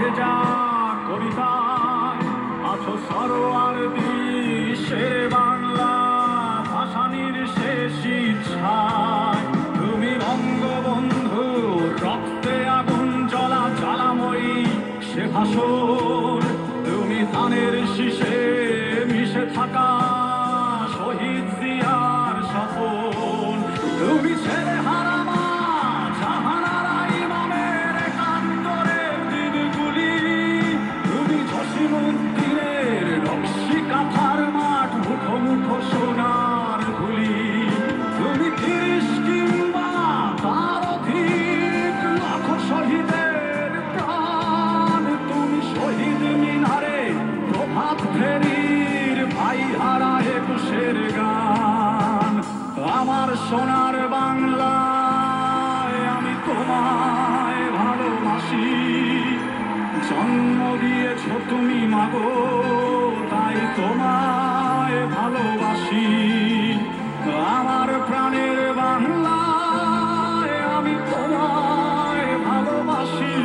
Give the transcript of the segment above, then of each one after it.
ভেজা কবিতায় আছো সরোয়ার শের বাংলা ভাসানির শেষ ইচ্ছায়। তুমি বঙ্গবন্ধু রক্তে আগুন জ্বলা জ্বালাময়ী সে ভাষণ। তুমি ধানের শীষে মিশে থাকা শহীদ জিয়ার স্বপন। তুমি ছেলে হারামা জাহানারা ইমামের একাত্তরের দিনগুলি। তুমি জসিমউদ্দিনের নকশি কাঁথার মাঠ মুখো মুখো সোনার গুলি। তুমি ৩০ কিংবা তার অধিক লাখ শহীদের প্রাণ। তুমি শহীদ মিনারে প্রভাত ফেরির ভাই হারা একুশের গান। আমার সোনার বাংলায় আমি তোমায় ভালোবাসি। জন্ম দিয়েছ তুমি মাগো তাই তোমায় ভালোবাসি। আমার প্রাণের বাংলায় আমি তোমায় ভালোবাসি।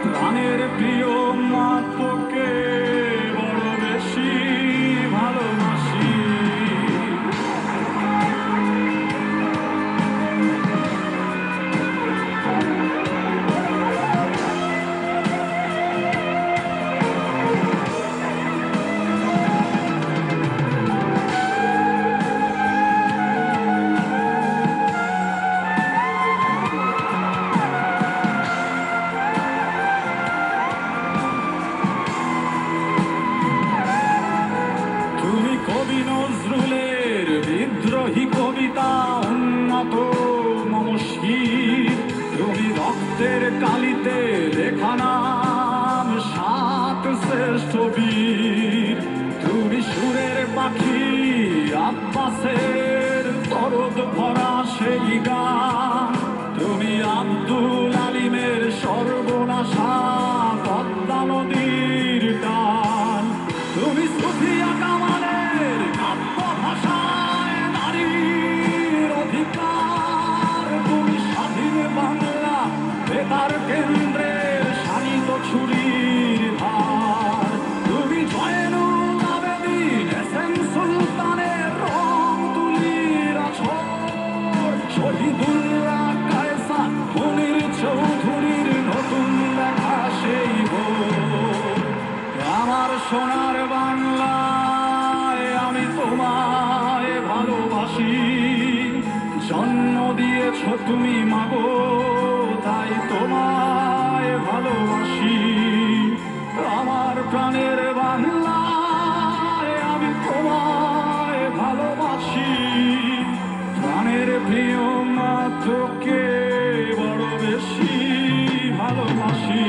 প্রাণের প্রিয় মাতৃকে বড় বেশি ভালোবাসি। কবি নজরুলের বিদ্রোহী কবিতা উন্নত মমশীর। তুমি রক্তের কালিতে লেখা নাম ৭ শ্রেষ্ঠ বীর। তুমি সুরের পাখি আব্বাসের দরদ ভরা সেই গান। তুমি আব্দুল আলিমের সর্বনাশা পদ্মা নদীর টান। তুমি সুফিয়া কামালের কাব্য ভাষায় নারীর অধিকার। তুমি স্বাধীন বাংলা বেতার কেন্দ্রের শানিত ছুরির ধার। তুমি জয়নুল আবেদিন এসএম সুলতানের রং তুলির আছর। শহীদুল্লাহ কায়সার মুনির চৌধুরীর নতুন লেখা সেই বই। আমার সোনার বাংলায় আমি তোমায় ভালোবাসি। জন্ম দিয়েছ তুমি মাগো তাই তোমায় ভালোবাসি। আমার প্রাণের বাংলায় আমি তোমায় ভালোবাসি। প্রাণের প্রিয় মাতৃকে বড় বেশি ভালোবাসি।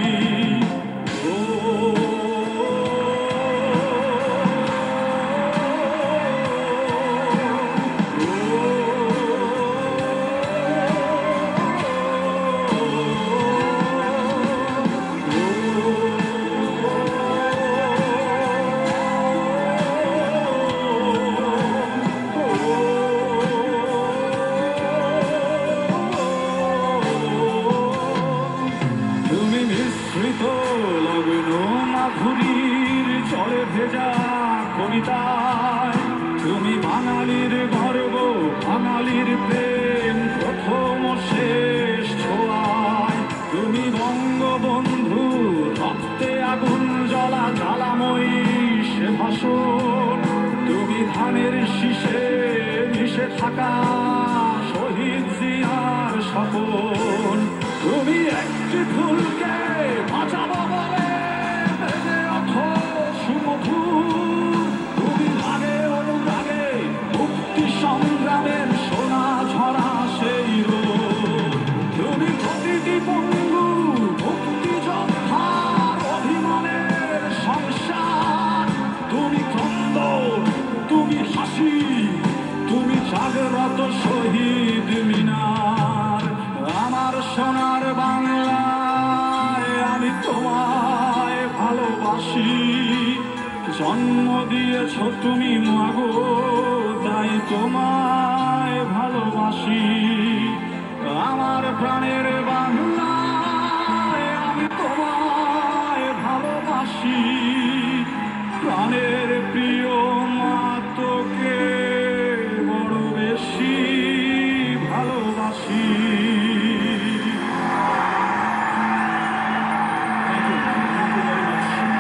মাধুরীর জলে ভেজা কবিতায় তুমি বাঙালির গর্ব বাঙালির প্রেম প্রথম শেষ ছোঁয়ায়। তুমি বঙ্গবন্ধু রক্তে আগুন জ্বলা জ্বালাময়ী সে ভাষণ। তুমি ধানের শীষে মিশে থাকা শহীদ জিয়ার স্বপন। তুমি একটি ফুলকে বাঁচাবো বলে তুমি রাগে অনুরাগে মুক্তি সংগ্রামের সোনা ঝরা সেই রোদ। তুমি প্রতিটি পঙ্গু মুক্তি যোদ্ধার অভিমানের সংসার। তুমি ক্রন্দন তুমি হাসি তুমি জাগ্রত শহীদ মিনার। আমার সোনার বাংলায় আমি তোমায় ভালোবাসি। জন্ম দিয়েছ তুমি মাগো তাই তোমায় ভালোবাসি। আমার প্রাণের বাংলা